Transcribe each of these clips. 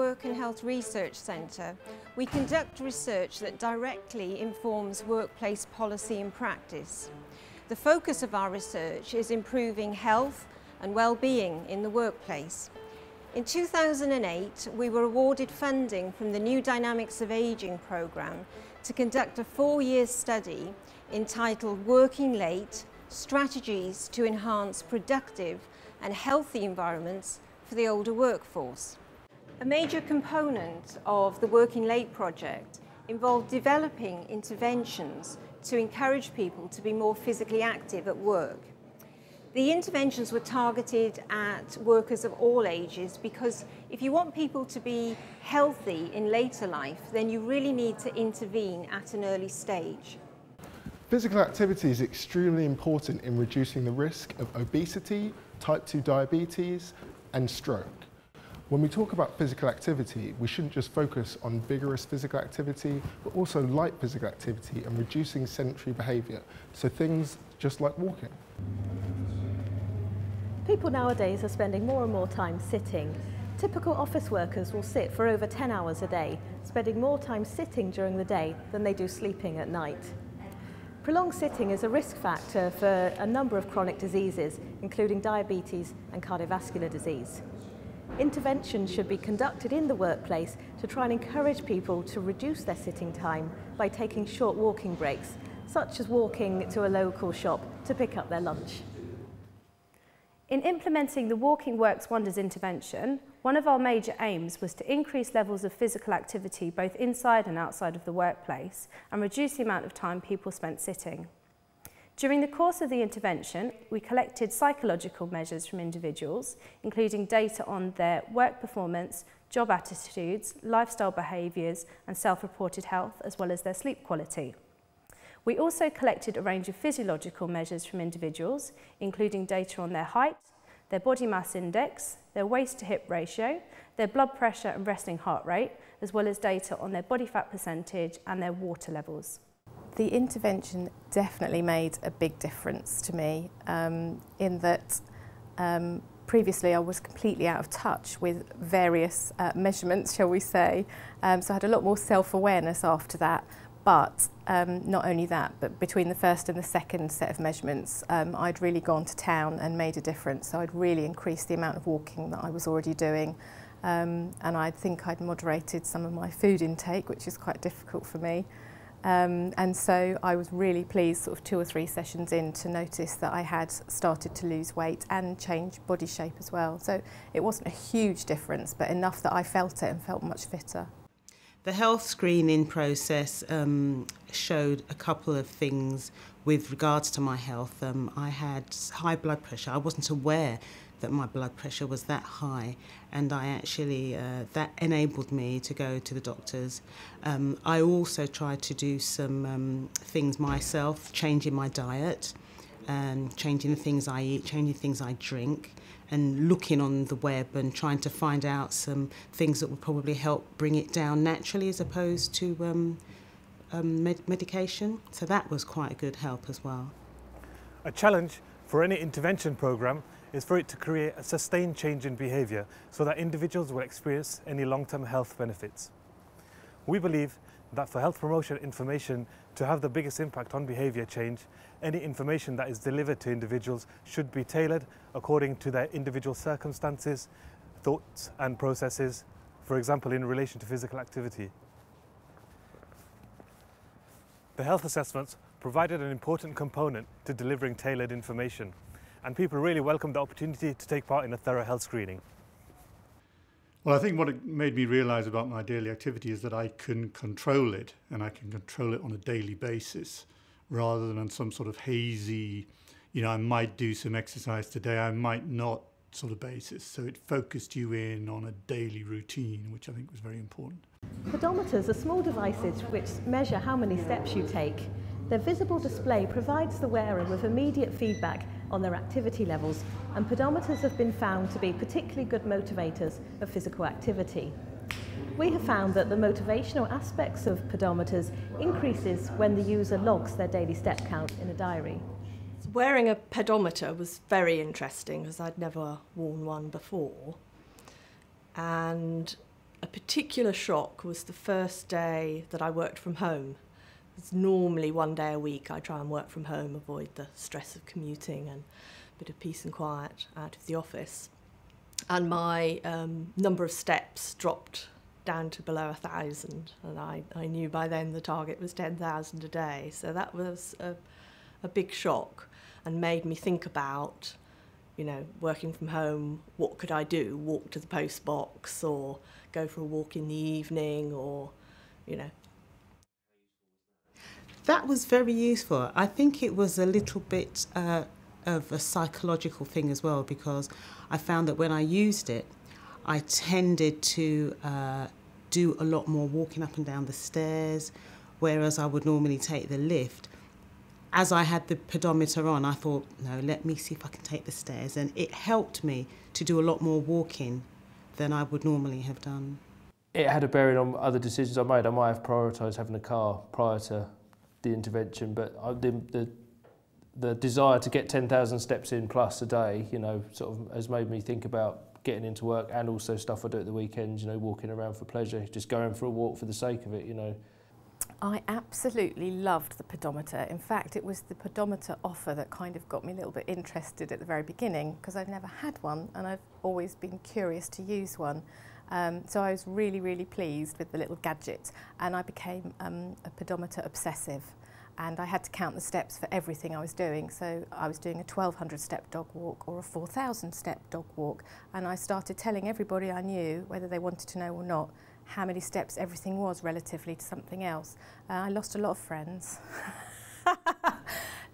Work and Health Research Centre, we conduct research that directly informs workplace policy and practice. The focus of our research is improving health and well-being in the workplace. In 2008, we were awarded funding from the New Dynamics of Ageing programme to conduct a 4-year study entitled Working Late: Strategies to Enhance Productive and Healthy Environments for the Older Workforce. A major component of the Working Late project involved developing interventions to encourage people to be more physically active at work. The interventions were targeted at workers of all ages because if you want people to be healthy in later life, then you really need to intervene at an early stage. Physical activity is extremely important in reducing the risk of obesity, type 2 diabetes and stroke. When we talk about physical activity, we shouldn't just focus on vigorous physical activity, but also light physical activity and reducing sedentary behaviour, so things just like walking. People nowadays are spending more and more time sitting. Typical office workers will sit for over 10 hours a day, spending more time sitting during the day than they do sleeping at night. Prolonged sitting is a risk factor for a number of chronic diseases, including diabetes and cardiovascular disease. Interventions should be conducted in the workplace to try and encourage people to reduce their sitting time by taking short walking breaks, such as walking to a local shop to pick up their lunch. In implementing the Walking Works Wonders intervention, one of our major aims was to increase levels of physical activity both inside and outside of the workplace and reduce the amount of time people spent sitting. During the course of the intervention, we collected psychological measures from individuals, including data on their work performance, job attitudes, lifestyle behaviours and self-reported health, as well as their sleep quality. We also collected a range of physiological measures from individuals, including data on their height, their body mass index, their waist to hip ratio, their blood pressure and resting heart rate, as well as data on their body fat percentage and their water levels. The intervention definitely made a big difference to me in that previously I was completely out of touch with various measurements, shall we say, so I had a lot more self-awareness after that. But not only that, but between the first and the second set of measurements, I'd really gone to town and made a difference. So I'd really increased the amount of walking that I was already doing. And I think I'd moderated some of my food intake, which is quite difficult for me. And so I was really pleased sort of 2 or 3 sessions in to notice that I had started to lose weight and change body shape as well. So it wasn't a huge difference, but enough that I felt it and felt much fitter. The health screening process showed a couple of things with regards to my health. I had high blood pressure. I wasn't aware that my blood pressure was that high, and I actually that enabled me to go to the doctors. I also tried to do some things myself, changing my diet, changing the things I eat, changing the things I drink, and looking on the web and trying to find out some things that would probably help bring it down naturally as opposed to medication. So that was quite a good help as well. A challenge for any intervention programme is for it to create a sustained change in behaviour so that individuals will experience any long-term health benefits. We believe that for health promotion information to have the biggest impact on behaviour change, any information that is delivered to individuals should be tailored according to their individual circumstances, thoughts and processes, for example in relation to physical activity. The health assessments provided an important component to delivering tailored information, and people really welcomed the opportunity to take part in a thorough health screening. Well, I think what it made me realise about my daily activity is that I can control it, and I can control it on a daily basis rather than on some sort of hazy, I might do some exercise today, I might not sort of basis. So it focused you in on a daily routine, which I think was very important. Pedometers are small devices which measure how many steps you take. Their visible display provides the wearer with immediate feedback on their activity levels, and pedometers have been found to be particularly good motivators of physical activity. We have found that the motivational aspects of pedometers increases when the user logs their daily step count in a diary. Wearing a pedometer was very interesting because I'd never worn one before, and a particular shock was the first day that I worked from home. It's normally one day a week I try and work from home, avoid the stress of commuting and a bit of peace and quiet out of the office. And my number of steps dropped down to below 1,000, and I knew by then the target was 10,000 a day. So that was a big shock and made me think about, you know, working from home, what could I do? Walk to the post box or go for a walk in the evening or, you know. That was very useful. I think it was a little bit of a psychological thing as well, because I found that when I used it, I tended to do a lot more walking up and down the stairs, whereas I would normally take the lift. As I had the pedometer on, I thought, no, let me see if I can take the stairs. And it helped me to do a lot more walking than I would normally have done. It had a bearing on other decisions I made. I might have prioritised having a car prior to the intervention, but the desire to get 10,000 steps in plus a day, you know, sort of has made me think about getting into work, and also stuff I do at the weekends, you know, walking around for pleasure, just going for a walk for the sake of it, you know. I absolutely loved the pedometer. In fact, it was the pedometer offer that kind of got me a little bit interested at the very beginning, because I've never had one and I've always been curious to use one. So I was really, really pleased with the little gadget, and I became a pedometer obsessive. And I had to count the steps for everything I was doing. So I was doing a 1,200 step dog walk or a 4,000 step dog walk. And I started telling everybody I knew, whether they wanted to know or not, how many steps everything was relatively to something else. I lost a lot of friends.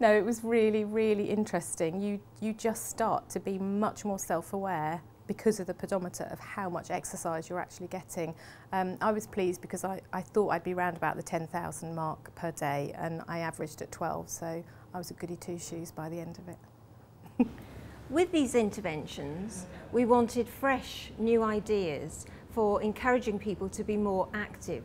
No, it was really, really interesting. You just start to be much more self-aware because of the pedometer of how much exercise you're actually getting. I was pleased because I thought I'd be around about the 10,000 mark per day, and I averaged at 12, so I was a goody two-shoes by the end of it. With these interventions, we wanted fresh, new ideas for encouraging people to be more active.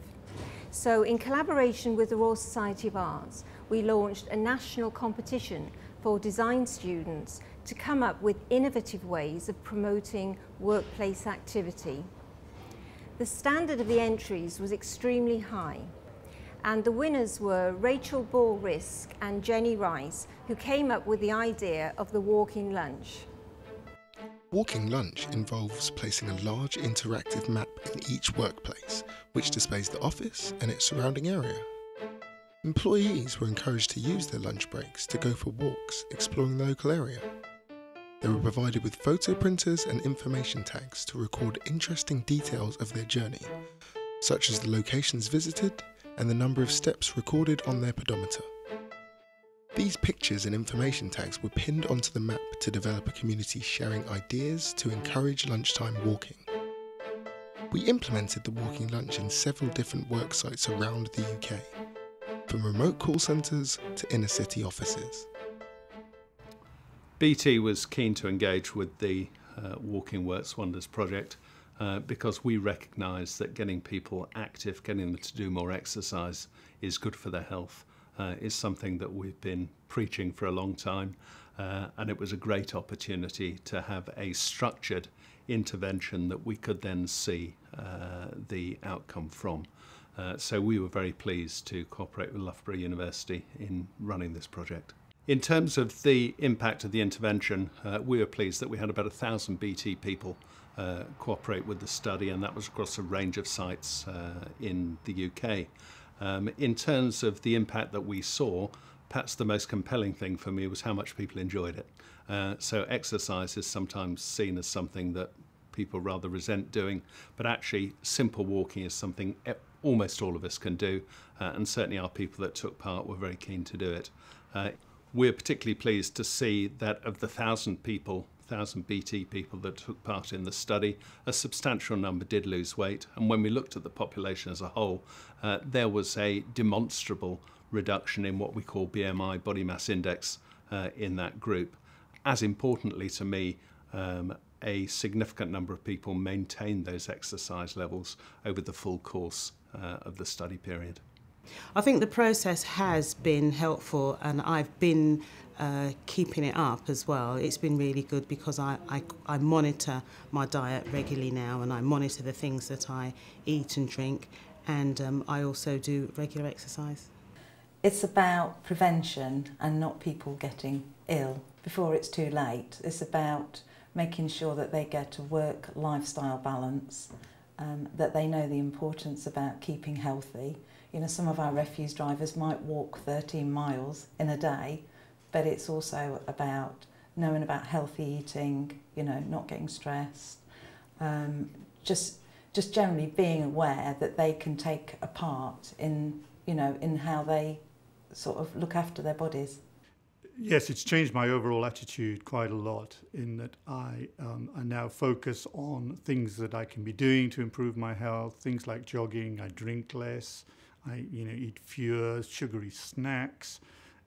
So in collaboration with the Royal Society of Arts, we launched a national competition for design students to come up with innovative ways of promoting workplace activity. The standard of the entries was extremely high, and the winners were Rachel Ball-Risk and Jenny Rice, who came up with the idea of the walking lunch. Walking lunch involves placing a large interactive map in each workplace, which displays the office and its surrounding area. Employees were encouraged to use their lunch breaks to go for walks exploring the local area. They were provided with photo printers and information tags to record interesting details of their journey, such as the locations visited and the number of steps recorded on their pedometer. These pictures and information tags were pinned onto the map to develop a community sharing ideas to encourage lunchtime walking. We implemented the walking lunch in several different work sites around the UK, from remote call centres to inner city offices. BT was keen to engage with the Walking Works Wonders project because we recognise that getting people active, getting them to do more exercise is good for their health. Is something that we've been preaching for a long time, and it was a great opportunity to have a structured intervention that we could then see the outcome from. So we were very pleased to cooperate with Loughborough University in running this project. In terms of the impact of the intervention, we were pleased that we had about 1,000 BT people cooperate with the study, and that was across a range of sites in the UK. In terms of the impact that we saw, perhaps the most compelling thing for me was how much people enjoyed it. So exercise is sometimes seen as something that people rather resent doing, but actually simple walking is something almost all of us can do, and certainly our people that took part were very keen to do it. We're particularly pleased to see that of the 1,000 BT people that took part in the study, a substantial number did lose weight, and when we looked at the population as a whole, there was a demonstrable reduction in what we call BMI, body mass index, in that group. As importantly to me, a significant number of people maintained those exercise levels over the full course of the study period. I think the process has been helpful, and I've been keeping it up as well. It's been really good because I monitor my diet regularly now, and I monitor the things that I eat and drink, and I also do regular exercise. It's about prevention and not people getting ill before it's too late. It's about making sure that they get a work-lifestyle balance, that they know the importance about keeping healthy. You know, some of our refuse drivers might walk 13 miles in a day, but it's also about knowing about healthy eating, you know, not getting stressed, just generally being aware that they can take a part in, you know, in how they sort of look after their bodies. Yes, it's changed my overall attitude quite a lot in that I now focus on things that I can be doing to improve my health, things like jogging. I drink less, I eat fewer sugary snacks,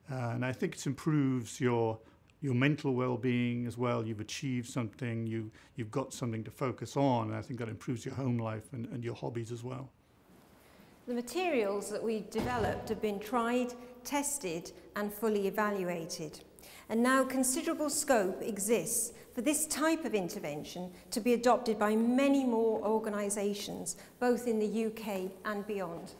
and I think it improves your mental well-being as well. You've achieved something, you've got something to focus on, and I think that improves your home life and your hobbies as well. The materials that we've developed have been tried, tested and fully evaluated. And now considerable scope exists for this type of intervention to be adopted by many more organisations, both in the UK and beyond.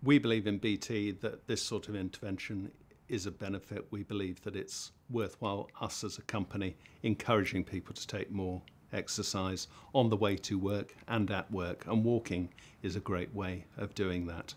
We believe in BT that this sort of intervention is a benefit. We believe that it's worthwhile us as a company encouraging people to take more exercise on the way to work and at work, and walking is a great way of doing that.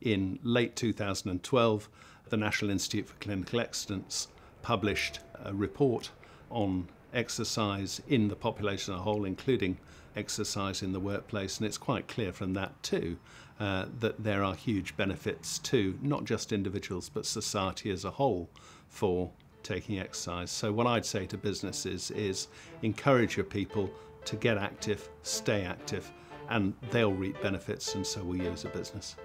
In late 2012, the National Institute for Clinical Excellence published a report on exercise in the population as a whole, including exercise in the workplace, and it's quite clear from that too that there are huge benefits to not just individuals but society as a whole for taking exercise. So what I'd say to businesses is encourage your people to get active, stay active, and they'll reap benefits, and so will you as a business.